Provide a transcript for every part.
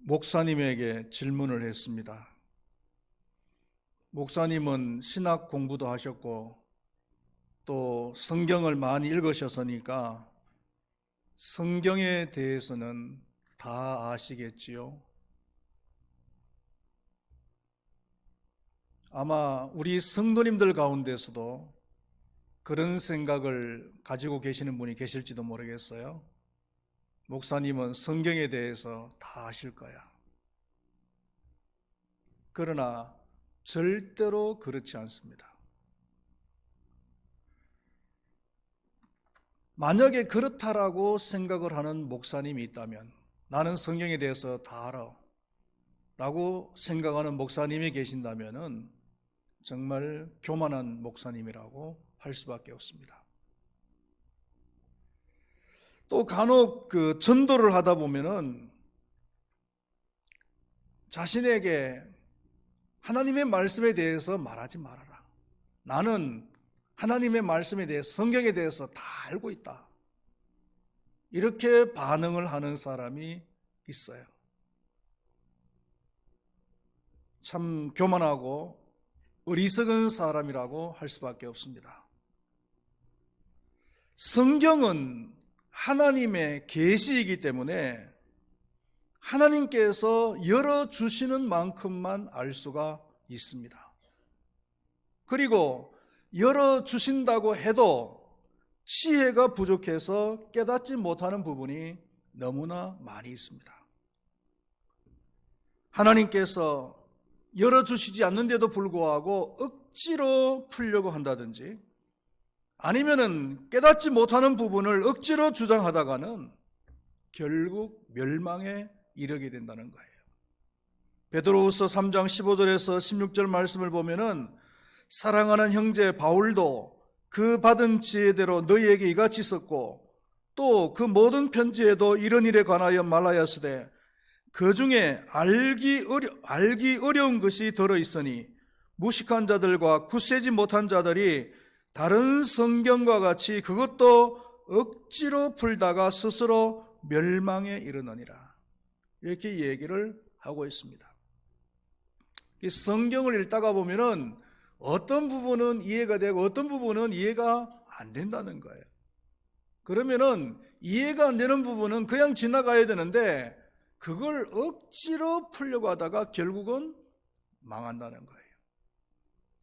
목사님에게 질문을 했습니다. 목사님은 신학 공부도 하셨고 또 성경을 많이 읽으셨으니까 성경에 대해서는 다 아시겠지요? 아마 우리 성도님들 가운데서도 그런 생각을 가지고 계시는 분이 계실지도 모르겠어요. 목사님은 성경에 대해서 다 아실 거야. 그러나 절대로 그렇지 않습니다. 만약에 그렇다라고 생각을 하는 목사님이 있다면, 나는 성경에 대해서 다 알아 라고 생각하는 목사님이 계신다면 정말 교만한 목사님이라고 할 수밖에 없습니다. 또 간혹 전도를 하다 보면은 자신에게 하나님의 말씀에 대해서 말하지 말아라. 나는 하나님의 말씀에 대해서, 성경에 대해서 다 알고 있다. 이렇게 반응을 하는 사람이 있어요. 참 교만하고 어리석은 사람이라고 할 수밖에 없습니다. 성경은 하나님의 계시이기 때문에 하나님께서 열어주시는 만큼만 알 수가 있습니다. 그리고 열어주신다고 해도 지혜가 부족해서 깨닫지 못하는 부분이 너무나 많이 있습니다. 하나님께서 열어주시지 않는데도 불구하고 억지로 풀려고 한다든지, 아니면은 깨닫지 못하는 부분을 억지로 주장하다가는 결국 멸망에 이르게 된다는 거예요. 베드로후서 3장 15절에서 16절 말씀을 보면은 사랑하는 형제 바울도 그 받은 지혜대로 너희에게 이같이 썼고 또 그 모든 편지에도 이런 일에 관하여 말하였으되 그 중에 알기 어려운 것이 들어있으니 무식한 자들과 굳세지 못한 자들이 다른 성경과 같이 그것도 억지로 풀다가 스스로 멸망에 이르느니라. 이렇게 얘기를 하고 있습니다. 이 성경을 읽다가 보면은 어떤 부분은 이해가 되고 어떤 부분은 이해가 안 된다는 거예요. 그러면은 이해가 안 되는 부분은 그냥 지나가야 되는데 그걸 억지로 풀려고 하다가 결국은 망한다는 거예요.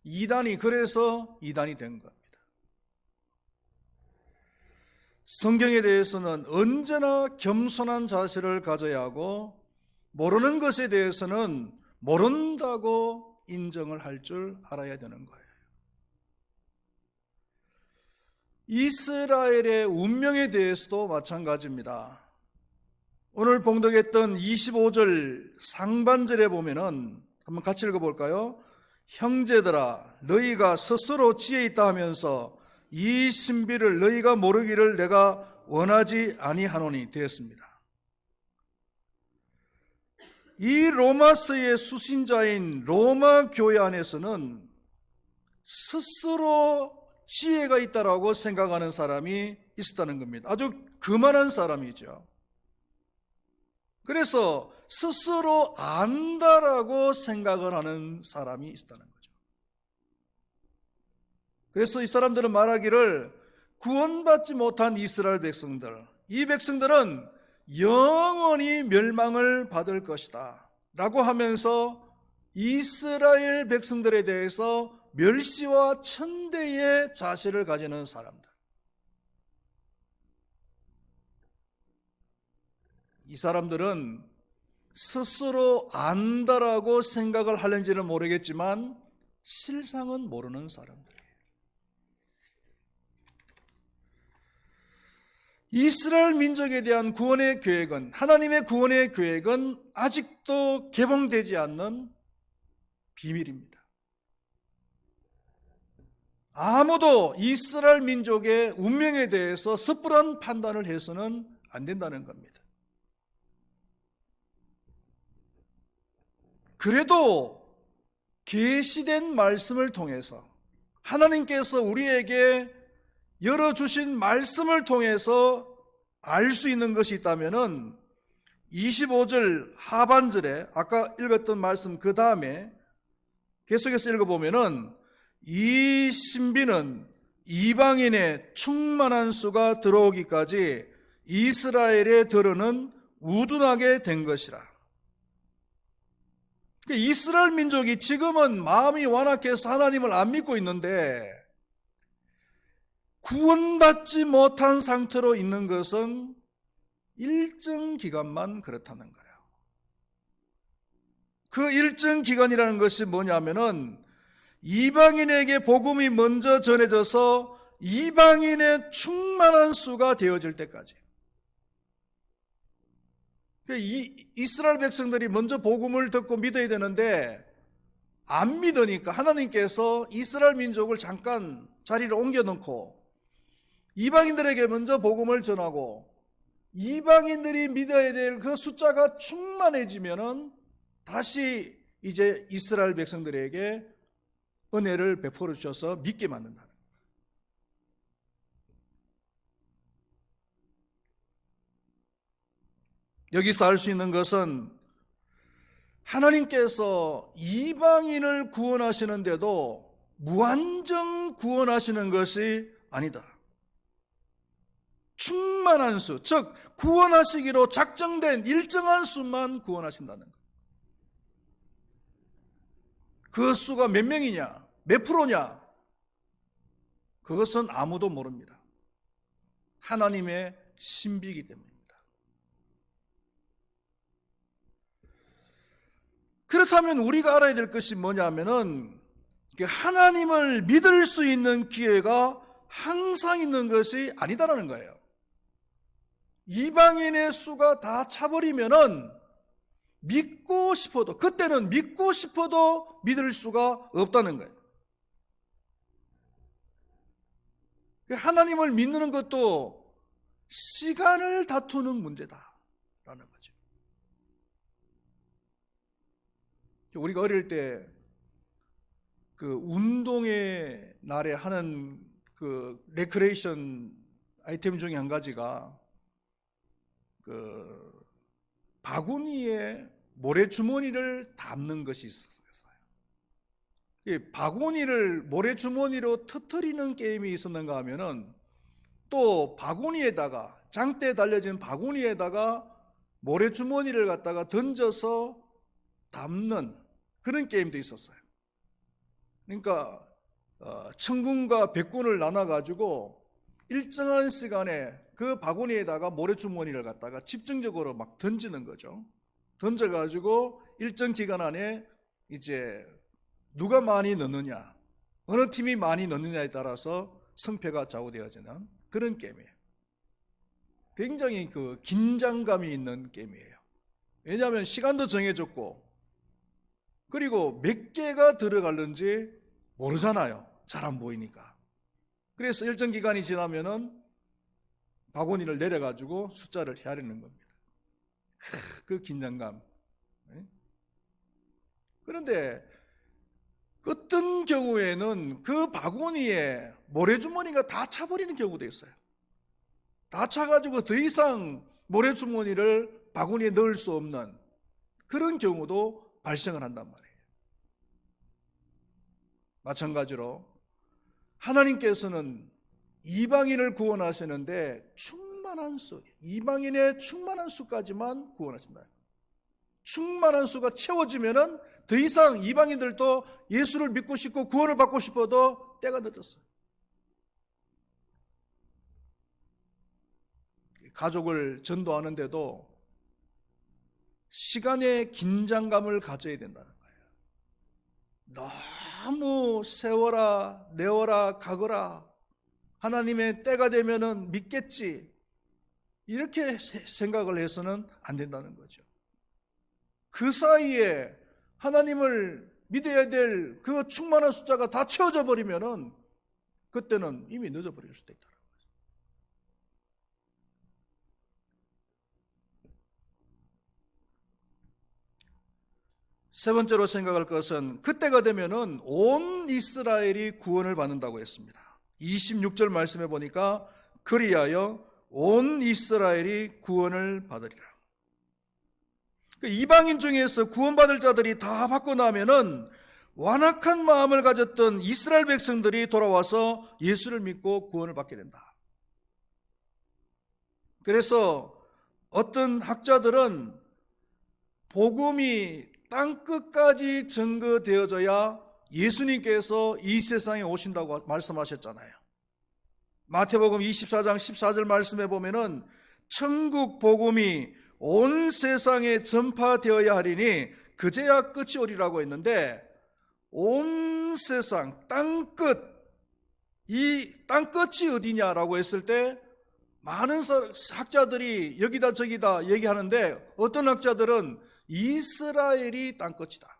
이단이 그래서 이단이 된 겁니다. 성경에 대해서는 언제나 겸손한 자세를 가져야 하고 모르는 것에 대해서는 모른다고 인정을 할 줄 알아야 되는 거예요. 이스라엘의 운명에 대해서도 마찬가지입니다. 오늘 봉독했던 25절 상반절에 보면은 한번 같이 읽어볼까요? 형제들아 너희가 스스로 지혜 있다 하면서 이 신비를 너희가 모르기를 내가 원하지 아니하노니 되었습니다. 이 로마서의 수신자인 로마 교회 안에서는 스스로 지혜가 있다라고 생각하는 사람이 있었다는 겁니다. 아주 교만한 사람이죠. 그래서 스스로 안다라고 생각을 하는 사람이 있었다는 거죠. 그래서 이 사람들은 말하기를 구원받지 못한 이스라엘 백성들, 이 백성들은 영원히 멸망을 받을 것이다 라고 하면서 이스라엘 백성들에 대해서 멸시와 천대의 자세를 가지는 사람들, 이 사람들은 스스로 안다라고 생각을 하는지는 모르겠지만 실상은 모르는 사람들이에요. 이스라엘 민족에 대한 구원의 계획은, 하나님의 구원의 계획은 아직도 개봉되지 않는 비밀입니다. 아무도 이스라엘 민족의 운명에 대해서 섣불한 판단을 해서는 안 된다는 겁니다. 그래도 계시된 말씀을 통해서 하나님께서 우리에게 열어주신 말씀을 통해서 알 수 있는 것이 있다면은 25절 하반절에 아까 읽었던 말씀 그 다음에 계속해서 읽어보면은 이 신비는 이방인의 충만한 수가 들어오기까지 이스라엘의 들어는 우둔하게 된 것이라. 이스라엘 민족이 지금은 마음이 완악해서 하나님을 안 믿고 있는데 구원받지 못한 상태로 있는 것은 일정 기간만 그렇다는 거예요. 그 일정 기간이라는 것이 뭐냐면은 이방인에게 복음이 먼저 전해져서 이방인의 충만한 수가 되어질 때까지. 이스라엘 백성들이 먼저 복음을 듣고 믿어야 되는데 안 믿으니까 하나님께서 이스라엘 민족을 잠깐 자리를 옮겨놓고 이방인들에게 먼저 복음을 전하고 이방인들이 믿어야 될 그 숫자가 충만해지면은 다시 이제 이스라엘 백성들에게 은혜를 베풀어 주셔서 믿게 만든다는 거예요. 여기서 알 수 있는 것은 하나님께서 이방인을 구원하시는데도 무한정 구원하시는 것이 아니다. 충만한 수, 즉 구원하시기로 작정된 일정한 수만 구원하신다는 것. 그 수가 몇 명이냐, 몇 프로냐, 그것은 아무도 모릅니다. 하나님의 신비이기 때문입니다. 그렇다면 우리가 알아야 될 것이 뭐냐면은 하나님을 믿을 수 있는 기회가 항상 있는 것이 아니다라는 거예요. 이방인의 수가 다 차버리면은 믿고 싶어도, 그때는 믿고 싶어도 믿을 수가 없다는 거예요. 하나님을 믿는 것도 시간을 다투는 문제다라는 거죠. 우리가 어릴 때 그 운동의 날에 하는 그 레크레이션 아이템 중에 한 가지가 그 바구니에 모래주머니를 담는 것이 있었어요. 이 바구니를 모래주머니로 터뜨리는 게임이 있었는가 하면은 또 바구니에다가 장대에 달려진 바구니에다가 모래주머니를 갖다가 던져서 담는 그런 게임도 있었어요. 그러니까 천군과 백군을 나눠가지고 일정한 시간에 그 바구니에다가 모래주머니를 갖다가 집중적으로 막 던지는 거죠. 던져가지고 일정 기간 안에 이제 누가 많이 넣느냐, 어느 팀이 많이 넣느냐에 따라서 승패가 좌우되어지는 그런 게임이에요. 굉장히 그 긴장감이 있는 게임이에요. 왜냐하면 시간도 정해졌고 그리고 몇 개가 들어갈는지 모르잖아요. 잘 안 보이니까. 그래서 일정 기간이 지나면은 바구니를 내려가지고 숫자를 헤아리는 겁니다. 그 긴장감. 그런데 어떤 경우에는 그 바구니에 모래주머니가 다 차버리는 경우도 있어요. 다 차가지고 더 이상 모래주머니를 바구니에 넣을 수 없는 그런 경우도 발생을 한단 말이에요. 마찬가지로 하나님께서는 이방인을 구원하시는데 충만한 수, 이방인의 충만한 수까지만 구원하신다. 충만한 수가 채워지면은 더 이상 이방인들도 예수를 믿고 싶고 구원을 받고 싶어도 때가 늦었어요. 가족을 전도하는데도 시간의 긴장감을 가져야 된다는 거예요. 너무 세워라, 내어라, 가거라. 하나님의 때가 되면은 믿겠지. 이렇게 생각을 해서는 안 된다는 거죠. 그 사이에 하나님을 믿어야 될 그 충만한 숫자가 다 채워져 버리면은 그때는 이미 늦어버릴 수도 있다는 거죠. 세 번째로 생각할 것은 그때가 되면은 온 이스라엘이 구원을 받는다고 했습니다. 26절 말씀해 보니까 그리하여 온 이스라엘이 구원을 받으리라. 이방인 중에서 구원받을 자들이 다 받고 나면은 완악한 마음을 가졌던 이스라엘 백성들이 돌아와서 예수를 믿고 구원을 받게 된다. 그래서 어떤 학자들은 복음이 땅끝까지 증거되어져야 예수님께서 이 세상에 오신다고 말씀하셨잖아요. 마태복음 24장 14절 말씀에 보면은 천국 복음이 온 세상에 전파되어야 하리니 그제야 끝이 오리라고 했는데, 온 세상 땅끝, 이 땅끝이 어디냐라고 했을 때 많은 학자들이 여기다 저기다 얘기하는데, 어떤 학자들은 이스라엘이 땅끝이다.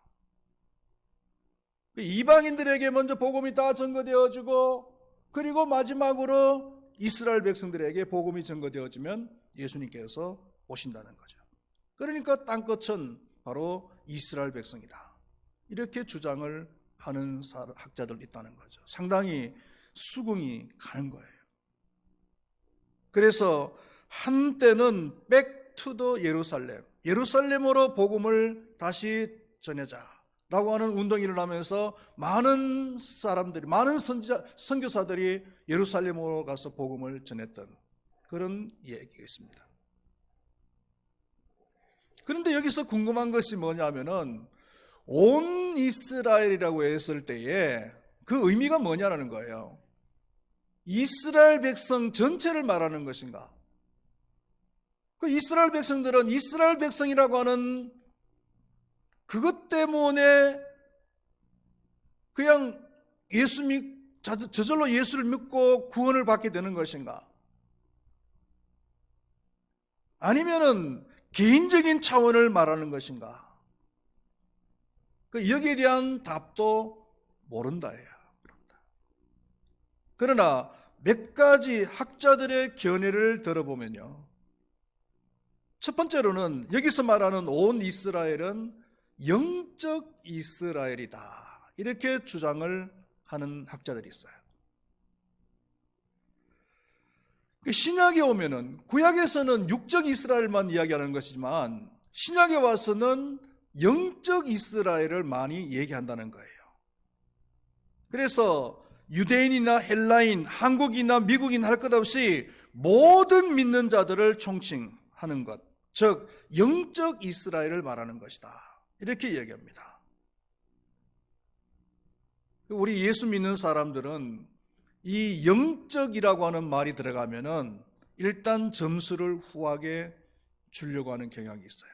이방인들에게 먼저 복음이 다 전거되어지고, 그리고 마지막으로 이스라엘 백성들에게 복음이 전거되어지면 예수님께서 오신다는 거죠. 그러니까 땅끝은 바로 이스라엘 백성이다, 이렇게 주장을 하는 학자들 있다는 거죠. 상당히 수긍이 가는 거예요. 그래서 한때는 back to the 예루살렘으로 복음을 다시 전하자라고 하는 운동이 일어나면서 많은 사람들이, 많은 선교사들이 예루살렘으로 가서 복음을 전했던 그런 얘기가 있습니다. 그런데 여기서 궁금한 것이 뭐냐면은 온 이스라엘이라고 했을 때에 그 의미가 뭐냐라는 거예요. 이스라엘 백성 전체를 말하는 것인가? 그 이스라엘 백성들은 이스라엘 백성이라고 하는 그것 때문에 그냥 저절로 예수를 믿고 구원을 받게 되는 것인가? 아니면은 개인적인 차원을 말하는 것인가? 여기에 대한 답도 모른다예요. 그러나 몇 가지 학자들의 견해를 들어보면요, 첫 번째로는 여기서 말하는 온 이스라엘은 영적 이스라엘이다, 이렇게 주장을 하는 학자들이 있어요. 신약에 오면은, 구약에서는 육적 이스라엘만 이야기하는 것이지만 신약에 와서는 영적 이스라엘을 많이 얘기한다는 거예요. 그래서 유대인이나 헬라인, 한국인이나 미국인 할 것 없이 모든 믿는 자들을 총칭하는 것, 즉 영적 이스라엘을 말하는 것이다, 이렇게 얘기합니다. 우리 예수 믿는 사람들은 이 영적이라고 하는 말이 들어가면은 일단 점수를 후하게 주려고 하는 경향이 있어요.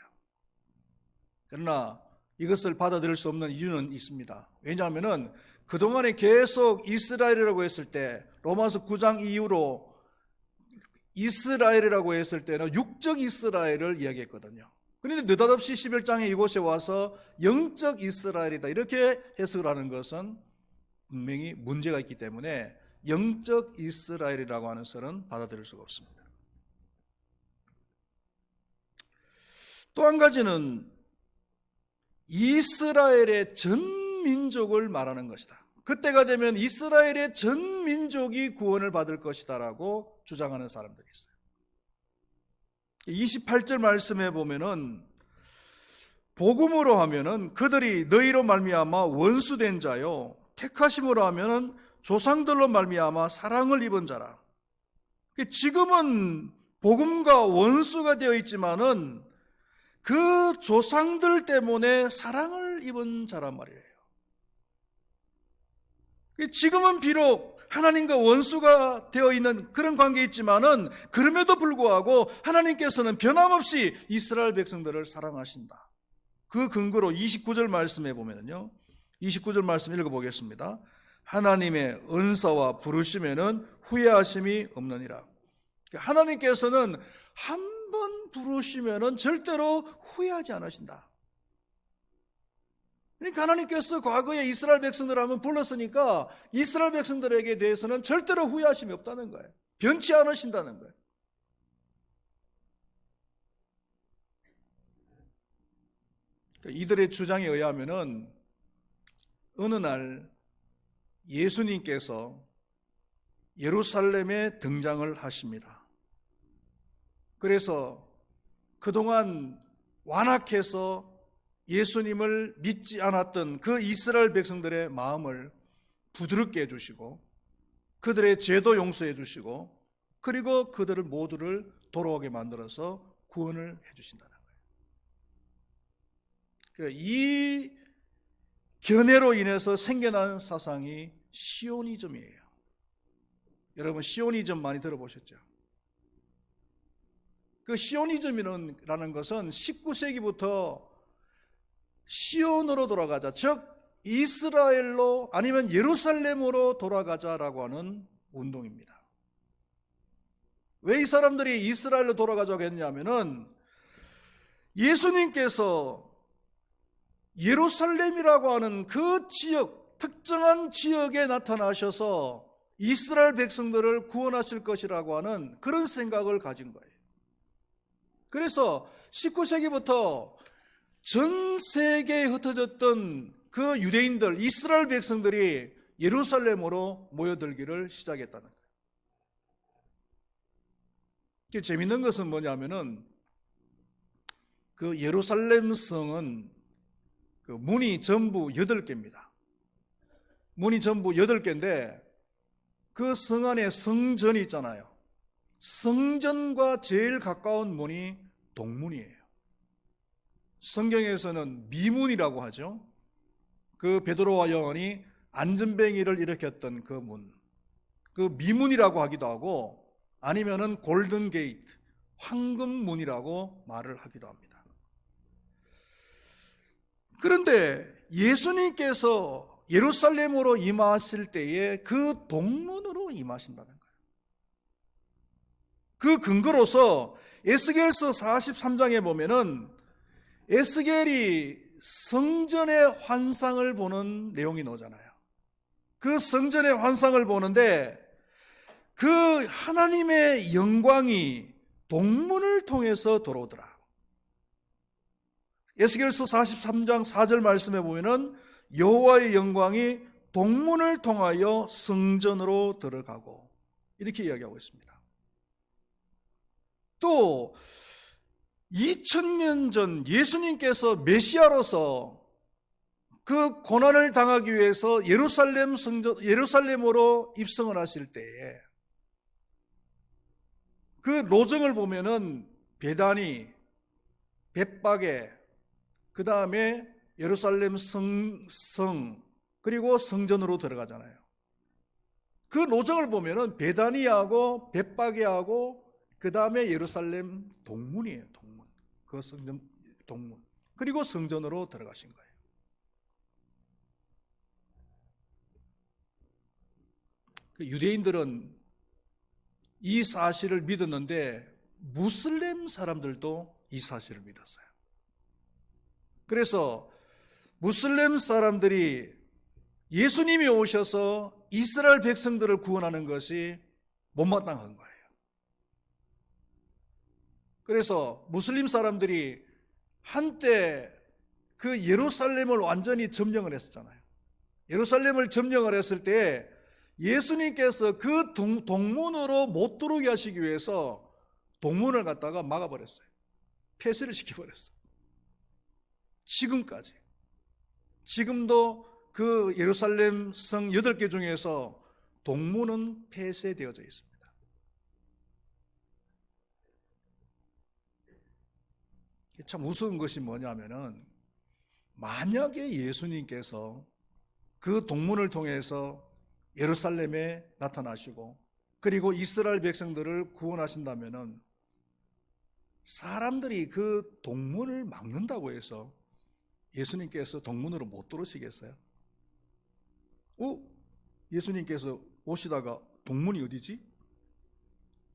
그러나 이것을 받아들일 수 없는 이유는 있습니다. 왜냐하면은 그동안에 계속 이스라엘이라고 했을 때, 로마서 9장 이후로 이스라엘이라고 했을 때는 육적 이스라엘을 이야기했거든요. 그런데 느닷없이 11장에 이곳에 와서 영적 이스라엘이다, 이렇게 해석을 하는 것은 분명히 문제가 있기 때문에 영적 이스라엘이라고 하는 설은 받아들일 수가 없습니다. 또 한 가지는 이스라엘의 전 민족을 말하는 것이다. 그때가 되면 이스라엘의 전 민족이 구원을 받을 것이다 라고 주장하는 사람들이 있어요. 28절 말씀에 보면은 복음으로 하면은 그들이 너희로 말미암아 원수된 자요, 택하심으로 하면은 조상들로 말미암아 사랑을 입은 자라. 지금은 복음과 원수가 되어 있지만은 그 조상들 때문에 사랑을 입은 자란 말이에요. 지금은 비록 하나님과 원수가 되어 있는 그런 관계에 있지만은 그럼에도 불구하고 하나님께서는 변함없이 이스라엘 백성들을 사랑하신다. 그 근거로 29절 말씀에 보면은요, 29절 말씀 읽어보겠습니다. 하나님의 은사와 부르심에는 후회하심이 없느니라. 하나님께서는 한 번 부르시면은 절대로 후회하지 않으신다. 그러니까 하나님께서 과거에 이스라엘 백성들을 한번 불렀으니까 이스라엘 백성들에게 대해서는 절대로 후회하심이 없다는 거예요. 변치 않으신다는 거예요. 이들의 주장에 의하면은 어느 날 예수님께서 예루살렘에 등장을 하십니다. 그래서 그동안 완악해서 예수님을 믿지 않았던 그 이스라엘 백성들의 마음을 부드럽게 해주시고 그들의 죄도 용서해 주시고 그리고 그들을 모두를 돌아오게 만들어서 구원을 해주신다는 거예요. 이 견해로 인해서 생겨난 사상이 시오니즘이에요. 여러분 시오니즘 많이 들어보셨죠? 그 시오니즘이라는 것은 19세기부터 시온으로 돌아가자, 즉 이스라엘로 아니면 예루살렘으로 돌아가자라고 하는 운동입니다. 왜 이 사람들이 이스라엘로 돌아가자고 했냐면은 예수님께서 예루살렘이라고 하는 그 지역, 특정한 지역에 나타나셔서 이스라엘 백성들을 구원하실 것이라고 하는 그런 생각을 가진 거예요. 그래서 19세기부터 전 세계에 흩어졌던 그 유대인들, 이스라엘 백성들이 예루살렘으로 모여들기를 시작했다는 거예요. 재밌는 것은 뭐냐면은 그 예루살렘 성은 그 문이 전부 8개입니다. 문이 전부 8개인데 그 성 안에 성전이 있잖아요. 성전과 제일 가까운 문이 동문이에요. 성경에서는 미문이라고 하죠. 그 베드로와 요한이 안전뱅이를 일으켰던 그 문, 그 미문이라고 하기도 하고 아니면은 골든 게이트, 황금문이라고 말을 하기도 합니다. 그런데 예수님께서 예루살렘으로 임하실 때에 그 동문으로 임하신다는 거예요. 그 근거로서 에스겔서 43장에 보면은 에스겔이 성전의 환상을 보는 내용이 나오잖아요. 그 성전의 환상을 보는데 그 하나님의 영광이 동문을 통해서 들어오더라. 에스겔서 43장 4절 말씀에 보면은 여호와의 영광이 동문을 통하여 성전으로 들어가고 이렇게 이야기하고 있습니다. 또 2000년 전 예수님께서 메시아로서 그 고난을 당하기 위해서 예루살렘으로 입성을 하실 때에 그 로정을 보면은 베다니, 벳박에, 그 다음에 예루살렘 성 그리고 성전으로 들어가잖아요. 그 로정을 보면은 베다니하고 벳박에하고 그 다음에 예루살렘 동문이에요. 동문. 그 성전 동문. 그리고 성전으로 들어가신 거예요. 그 유대인들은 이 사실을 믿었는데 무슬림 사람들도 이 사실을 믿었어요. 그래서 무슬림 사람들이 예수님이 오셔서 이스라엘 백성들을 구원하는 것이 못마땅한 거예요. 그래서 무슬림 사람들이 한때 그 예루살렘을 완전히 점령을 했었잖아요. 예루살렘을 점령을 했을 때 예수님께서 그 동문으로 못 들어오게 하시기 위해서 동문을 갖다가 막아버렸어요. 폐쇄를 시켜버렸어요. 지금까지. 지금도 그 예루살렘 성 8개 중에서 동문은 폐쇄되어져 있습니다. 참 우스운 것이 뭐냐면은 만약에 예수님께서 그 동문을 통해서 예루살렘에 나타나시고 그리고 이스라엘 백성들을 구원하신다면은 사람들이 그 동문을 막는다고 해서 예수님께서 동문으로 못 들어오시겠어요? 예수님께서 오시다가 동문이 어디지?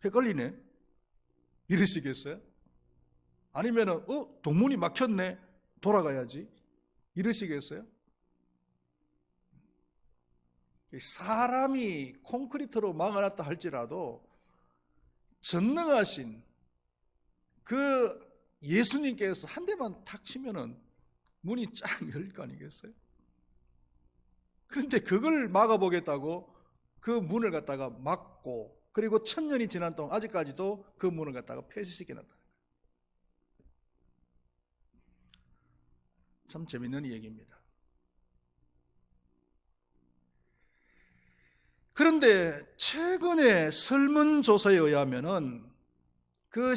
헷갈리네? 이러시겠어요? 아니면은 동문이 막혔네, 돌아가야지, 이러시겠어요? 사람이 콘크리트로 막아놨다 할지라도 전능하신 그 예수님께서 한 대만 탁 치면은 문이 쫙 열릴 거 아니겠어요? 그런데 그걸 막아보겠다고 그 문을 갖다가 막고 그리고 1000년이 지난 동안 아직까지도 그 문을 갖다가 폐쇄시켜놨다는 거예요. 참 재밌는 얘기입니다. 그런데 최근에 설문조사에 의하면은 그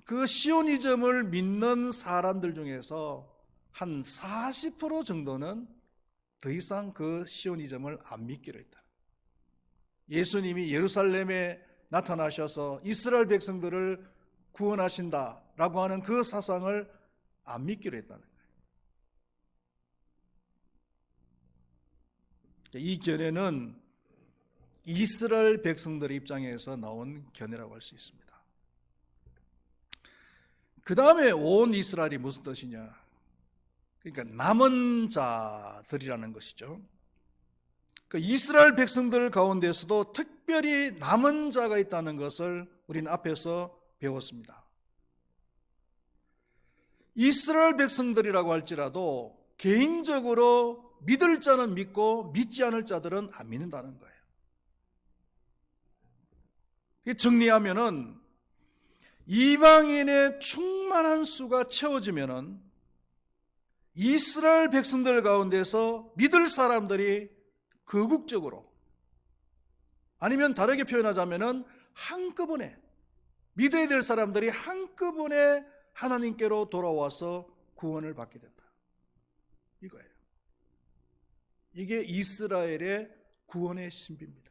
시오니즘을 믿는 사람들 중에서 한 40% 정도는 더 이상 그 시오니즘을 안 믿기로 했다. 예수님이 예루살렘에 나타나셔서 이스라엘 백성들을 구원하신다라고 하는 그 사상을 안 믿기로 했다는 거예요. 이 견해는 이스라엘 백성들의 입장에서 나온 견해라고 할 수 있습니다. 그 다음에 온 이스라엘이 무슨 뜻이냐? 그러니까 남은 자들이라는 것이죠. 그 이스라엘 백성들 가운데서도 특별히 남은 자가 있다는 것을 우리는 앞에서 배웠습니다. 이스라엘 백성들이라고 할지라도 개인적으로 믿을 자는 믿고 믿지 않을 자들은 안 믿는다는 거예요. 정리하면은 이방인의 충만한 수가 채워지면은 이스라엘 백성들 가운데서 믿을 사람들이 거국적으로, 아니면 다르게 표현하자면은 한꺼번에 믿어야 될 사람들이 한꺼번에 하나님께로 돌아와서 구원을 받게 된다. 이거예요. 이게 이스라엘의 구원의 신비입니다.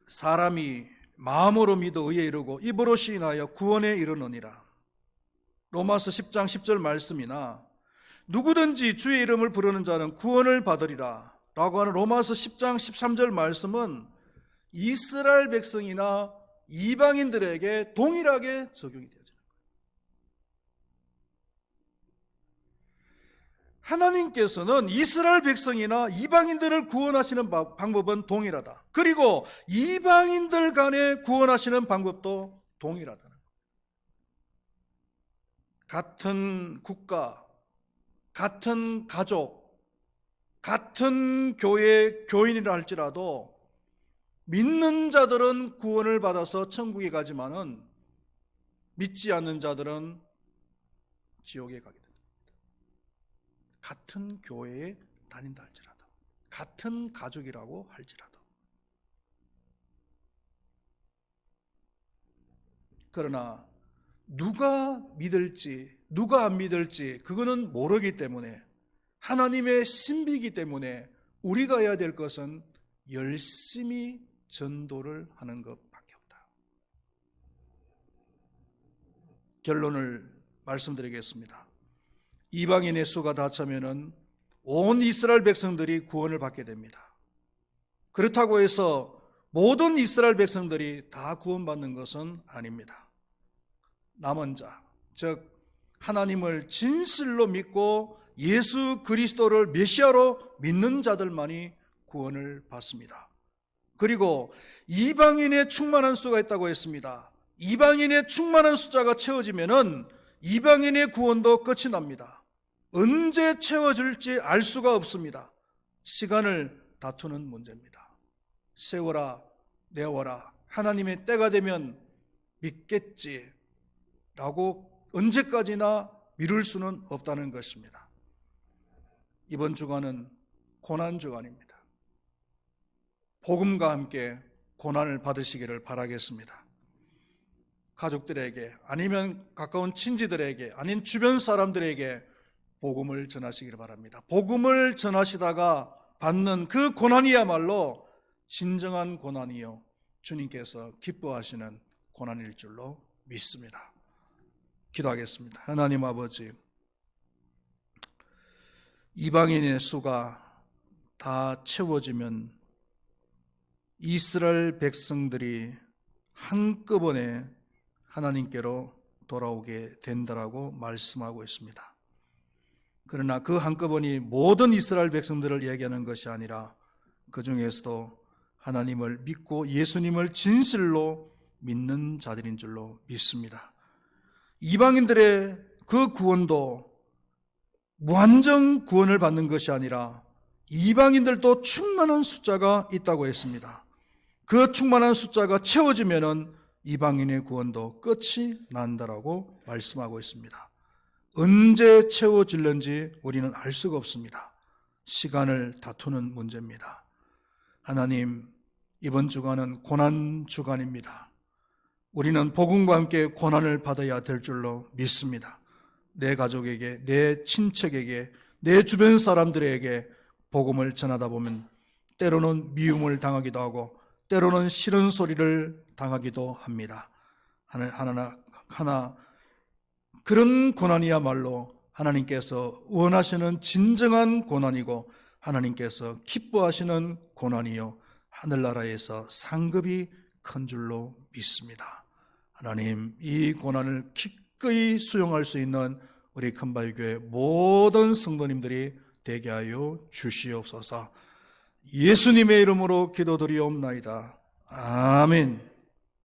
사람이 마음으로 믿어 의에 이르고 입으로 시인하여 구원에 이르느니라. 로마서 10장 10절 말씀이나 누구든지 주의 이름을 부르는 자는 구원을 받으리라 라고 하는 로마서 10장 13절 말씀은 이스라엘 백성이나 이방인들에게 동일하게 적용이 되어져요. 하나님께서는 이스라엘 백성이나 이방인들을 구원하시는 방법은 동일하다. 그리고 이방인들 간에 구원하시는 방법도 동일하다는 거예요. 같은 국가, 같은 가족, 같은 교회 교인이라 할지라도 믿는 자들은 구원을 받아서 천국에 가지만은 믿지 않는 자들은 지옥에 가게 됩니다. 같은 교회에 다닌다 할지라도, 같은 가족이라고 할지라도. 그러나 누가 믿을지 누가 안 믿을지 그거는 모르기 때문에, 하나님의 신비이기 때문에 우리가 해야 될 것은 열심히 전도를 하는 것밖에 없다. 결론을 말씀드리겠습니다. 이방인의 수가 다 차면은 온 이스라엘 백성들이 구원을 받게 됩니다. 그렇다고 해서 모든 이스라엘 백성들이 다 구원받는 것은 아닙니다. 남은 자, 즉 하나님을 진실로 믿고 예수 그리스도를 메시아로 믿는 자들만이 구원을 받습니다. 그리고 이방인의 충만한 수가 있다고 했습니다. 이방인의 충만한 숫자가 채워지면은 이방인의 구원도 끝이 납니다. 언제 채워질지 알 수가 없습니다. 시간을 다투는 문제입니다. 세워라, 내워라, 하나님의 때가 되면 믿겠지 라고 언제까지나 미룰 수는 없다는 것입니다. 이번 주간은 고난 주간입니다. 복음과 함께 고난을 받으시기를 바라겠습니다. 가족들에게, 아니면 가까운 친지들에게, 아닌 주변 사람들에게 복음을 전하시기를 바랍니다. 복음을 전하시다가 받는 그 고난이야말로 진정한 고난이요 주님께서 기뻐하시는 고난일 줄로 믿습니다. 기도하겠습니다. 하나님 아버지, 이방인의 수가 다 채워지면 이스라엘 백성들이 한꺼번에 하나님께로 돌아오게 된다라고 말씀하고 있습니다. 그러나 그 한꺼번이 모든 이스라엘 백성들을 얘기하는 것이 아니라 그 중에서도 하나님을 믿고 예수님을 진실로 믿는 자들인 줄로 믿습니다. 이방인들의 그 구원도 무한정 구원을 받는 것이 아니라 이방인들도 충만한 숫자가 있다고 했습니다. 그 충만한 숫자가 채워지면은 이방인의 구원도 끝이 난다라고 말씀하고 있습니다. 언제 채워질는지 우리는 알 수가 없습니다. 시간을 다투는 문제입니다. 하나님, 이번 주간은 고난 주간입니다. 우리는 복음과 함께 고난을 받아야 될 줄로 믿습니다. 내 가족에게, 내 친척에게, 내 주변 사람들에게 복음을 전하다 보면 때로는 미움을 당하기도 하고 때로는 싫은 소리를 당하기도 합니다. 하나 그런 고난이야말로 하나님께서 원하시는 진정한 고난이고 하나님께서 기뻐하시는 고난이요 하늘나라에서 상급이 큰 줄로 믿습니다. 하나님, 이 고난을 기꺼이 수용할 수 있는 우리 큰바위교회 모든 성도님들이 되게 하여 주시옵소서. 예수님의 이름으로 기도드리옵나이다. 아멘.